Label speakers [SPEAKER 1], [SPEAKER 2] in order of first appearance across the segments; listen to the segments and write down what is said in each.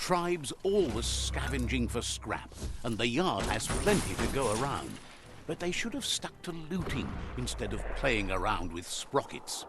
[SPEAKER 1] tribe's always scavenging for scrap, and the yard has plenty to go around. But they should have stuck to looting instead of playing around with sprockets.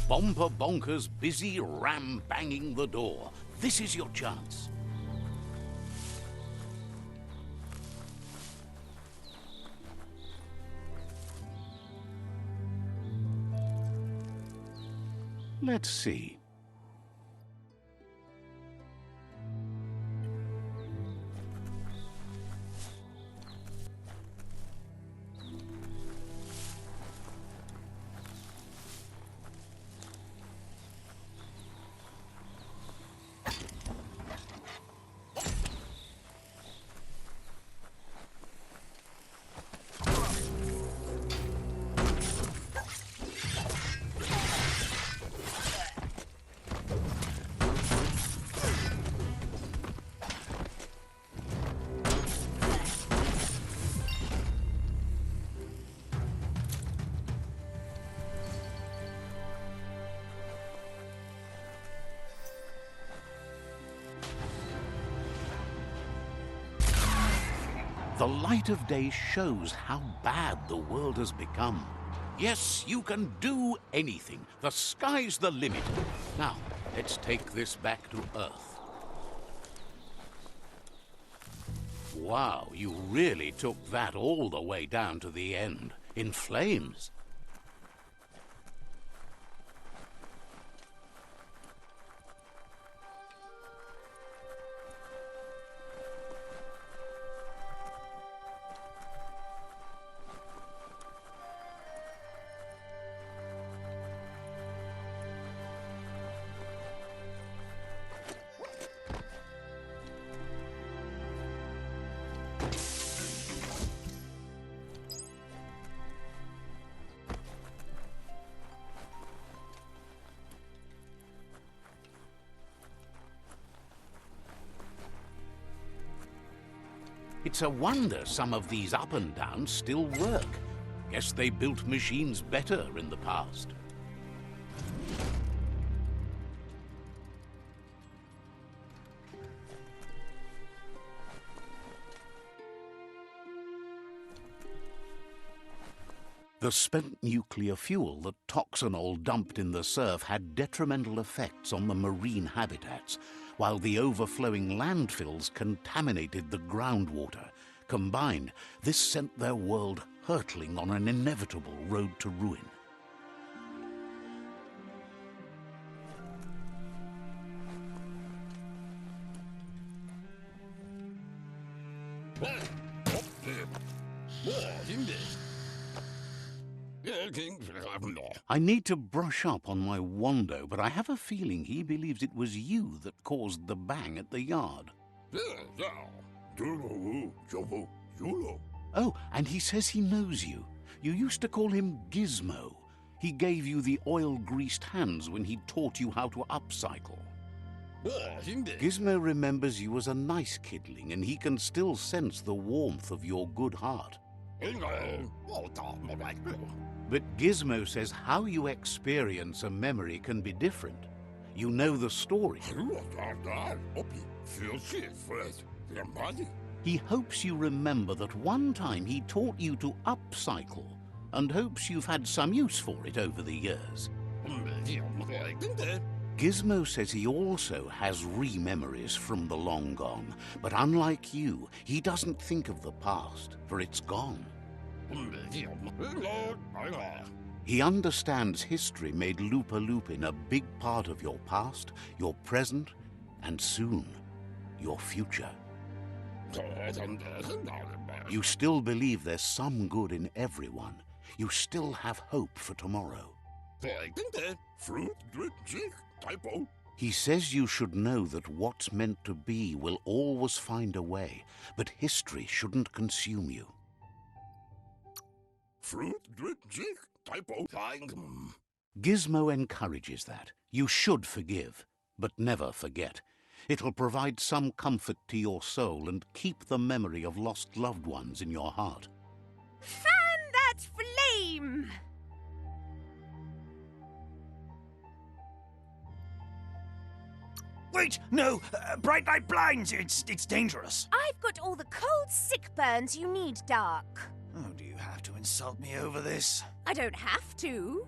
[SPEAKER 1] Bomper Bonker's busy ram-banging the door. This is your chance. Let's see. The light of day shows how bad the world has become. Yes, you can do anything. The sky's the limit. Now, let's take this back to Earth. Wow, you really took that all the way down to the end, in flames. It's a wonder some of these up and downs still work. Guess they built machines better in the past. The spent nuclear fuel that Toxanol dumped in the surf had detrimental effects on the marine habitats, while the overflowing landfills contaminated the groundwater. Combined, this sent their world hurtling on an inevitable road to ruin. I need to brush up on my Wando, but I have a feeling he believes it was you that caused the bang at the yard. Oh, and he says he knows you. You used to call him Gizmo. He gave you the oil-greased hands when he taught you how to upcycle. Gizmo remembers you as a nice kidling, and he can still sense the warmth of your good heart. But Gizmo says how you experience a memory can be different. You know the story. He hopes you remember that one time he taught you to upcycle, and hopes you've had some use for it over the years. Gizmo says he also has re-memories from the long gone, but unlike you, he doesn't think of the past, for it's gone. He understands history made Lupa Lupin a big part of your past, your present, and soon, your future. You still believe there's some good in everyone. You still have hope for tomorrow. He says you should know that what's meant to be will always find a way, but history shouldn't consume you. Gizmo encourages that. You should forgive, But never forget. It'll provide some comfort to your soul and keep the memory of lost loved ones in your heart.
[SPEAKER 2] Fan that flame!
[SPEAKER 3] Wait, no! Bright light blinds! It's dangerous!
[SPEAKER 2] I've got all the cold sick burns you need, Dark.
[SPEAKER 3] Oh, do you have to insult me over this?
[SPEAKER 2] I don't have to,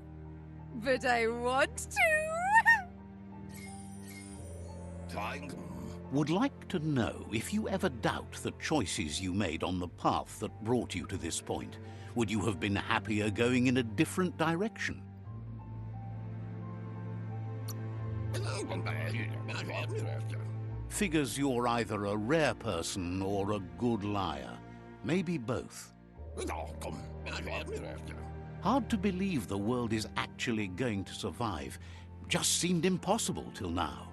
[SPEAKER 2] but I want to.
[SPEAKER 1] Would like to know if you ever doubt the choices you made on the path that brought you to this point. Would you have been happier going in a different direction? Figures you're either a rare person or a good liar. Maybe both. Hard to believe the world is actually going to survive. Just seemed impossible till now.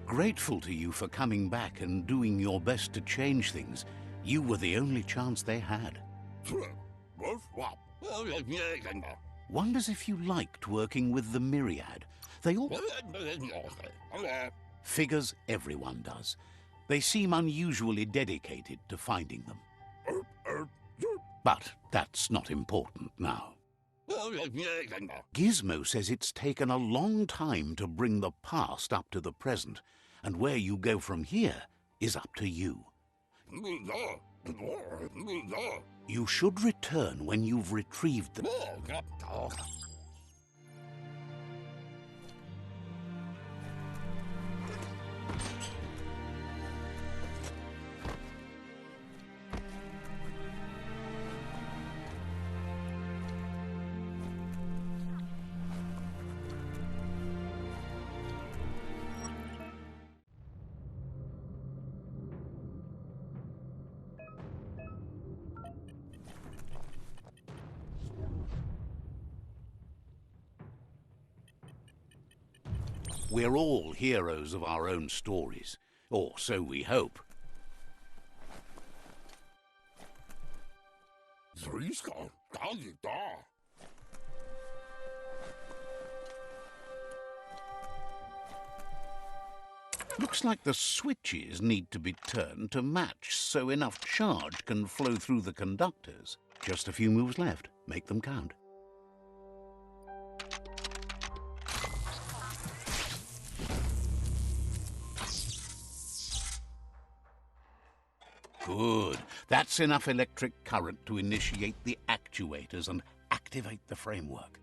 [SPEAKER 1] Grateful to you for coming back and doing your best to change things. You were the only chance they had. Wonders if you liked working with the Myriad. They all... Figures everyone does. They seem unusually dedicated to finding them. But that's not important now. Gizmo says it's taken a long time to bring the past up to the present, and where you go from here is up to you. You should return when you've retrieved them. We're all heroes of our own stories, or so we hope. Looks like the switches need to be turned to match so enough charge can flow through the conductors. Just a few moves left. Make them count. Good. That's enough electric current to initiate the actuators and activate the framework.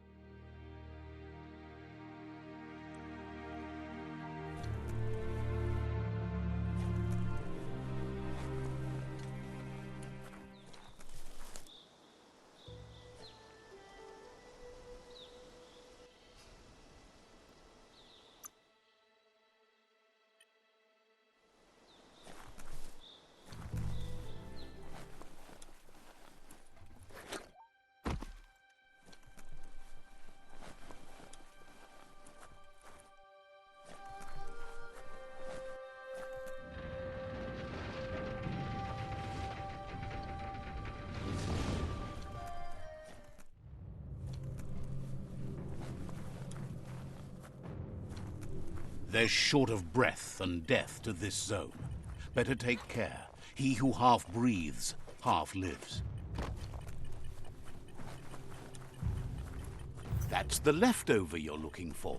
[SPEAKER 1] There's short of breath and death to this zone. Better take care. He who half breathes, half lives. That's the leftover you're looking for.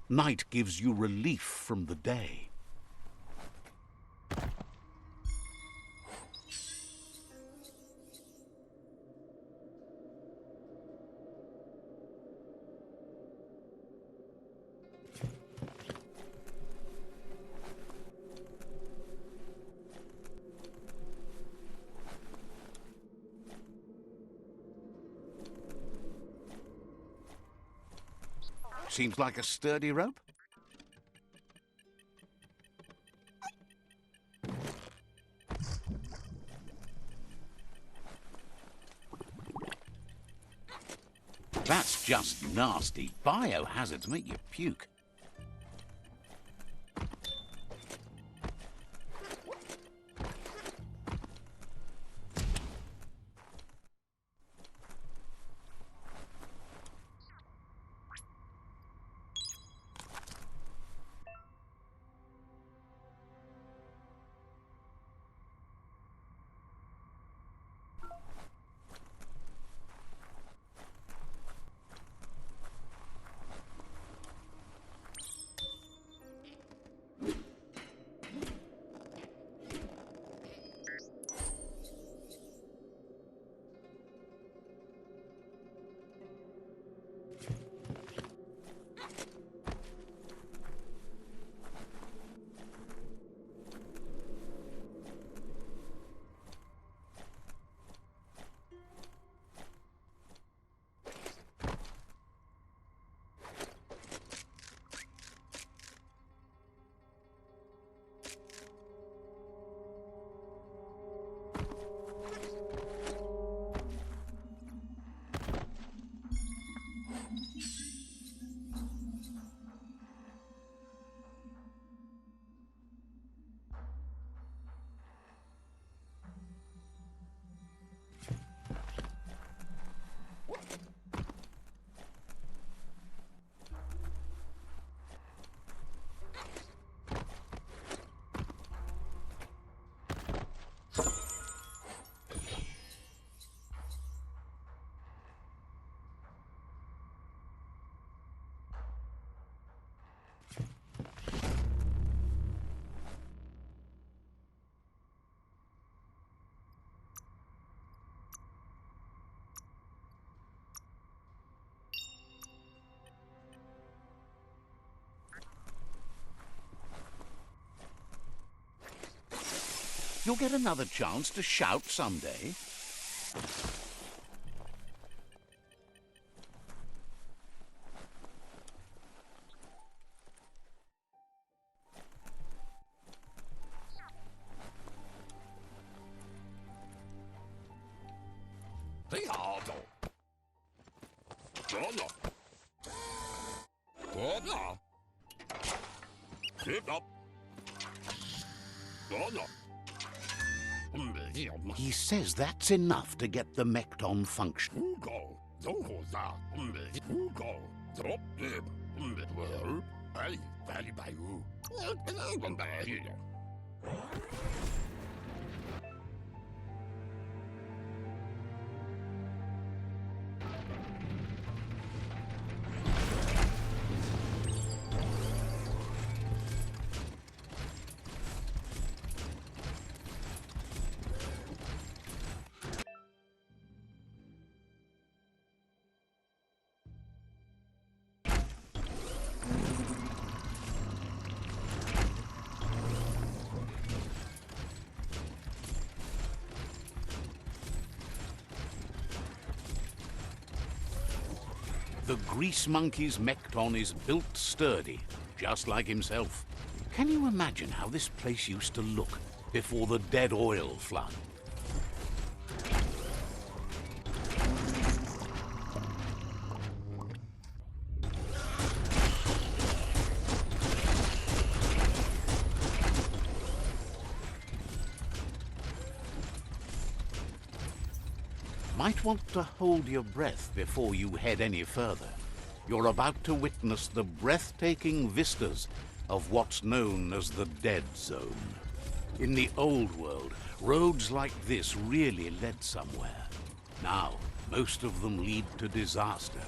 [SPEAKER 1] Night gives you relief from the day. Seems like a sturdy rope. That's just nasty. Biohazards make you puke. You'll get another chance to shout someday. He says that's enough to get the Mekton function. The grease monkey's Mekton is built sturdy, just like himself. Can you imagine how this place used to look before the dead oil flood? Might want to hold your breath before you head any further. You're about to witness the breathtaking vistas of what's known as the Dead Zone. In the old world, roads like this really led somewhere. Now, most of them lead to disaster.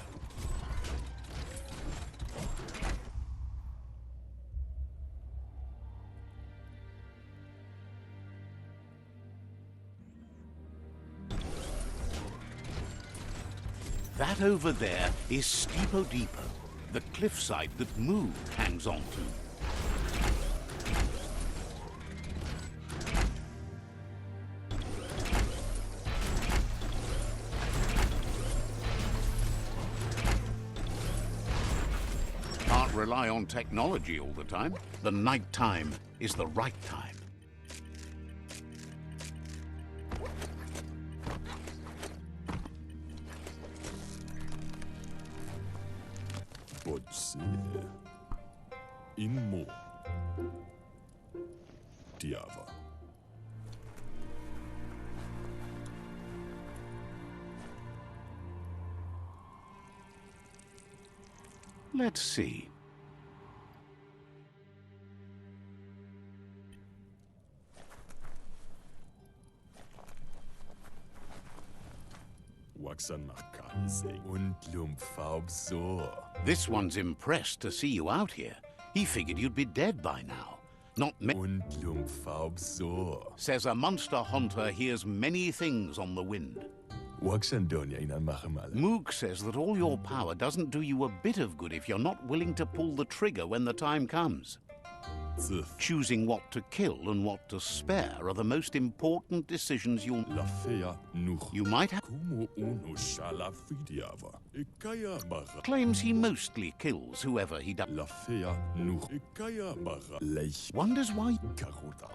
[SPEAKER 1] That over there is Steepo Deepo, the cliffside that Moo hangs on to. Can't rely on technology all the time. The night time is the right time.
[SPEAKER 4] Forse. In mo. Diava.
[SPEAKER 1] Let's see.
[SPEAKER 4] Waxan Makase und Lumpfaubsor.
[SPEAKER 1] This one's impressed to see you out here. He figured you'd be dead by now. Not me.
[SPEAKER 4] Und Lumpfaubsor.
[SPEAKER 1] Says a monster hunter hears many things on the wind.
[SPEAKER 4] Waxan Donya inan machemal.
[SPEAKER 1] Moog says that all your power doesn't do you a bit of good if you're not willing to pull the trigger when the time comes. Choosing what to kill and what to spare are the most important decisions you'll...
[SPEAKER 4] La fea nuch.
[SPEAKER 1] You might have...
[SPEAKER 4] Como uno shala fidiava. Ikaya barra.
[SPEAKER 1] Claims he mostly kills whoever he does.
[SPEAKER 4] La fea nuch. Ikaya barra. Lech.
[SPEAKER 1] Wonders why...
[SPEAKER 4] Karuta.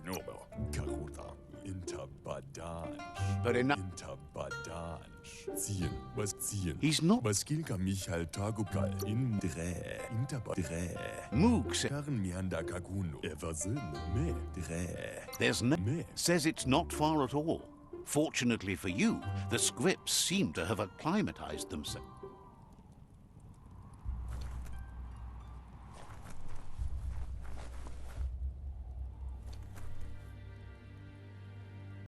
[SPEAKER 4] Ignore. Karuta. Interbadansch.
[SPEAKER 1] But enough...
[SPEAKER 4] Interbadansch. Ziehen. Was ziehen?
[SPEAKER 1] He's not...
[SPEAKER 4] Was kilka Michael Tagukal. In Dre. Interbadre.
[SPEAKER 1] Moog says...
[SPEAKER 4] Herren Mianda Kaguno. Eversinn. Me. Dre.
[SPEAKER 1] There's no...
[SPEAKER 4] Me.
[SPEAKER 1] Says it's not far at all. Fortunately for you, the scripts seem to have acclimatized themselves.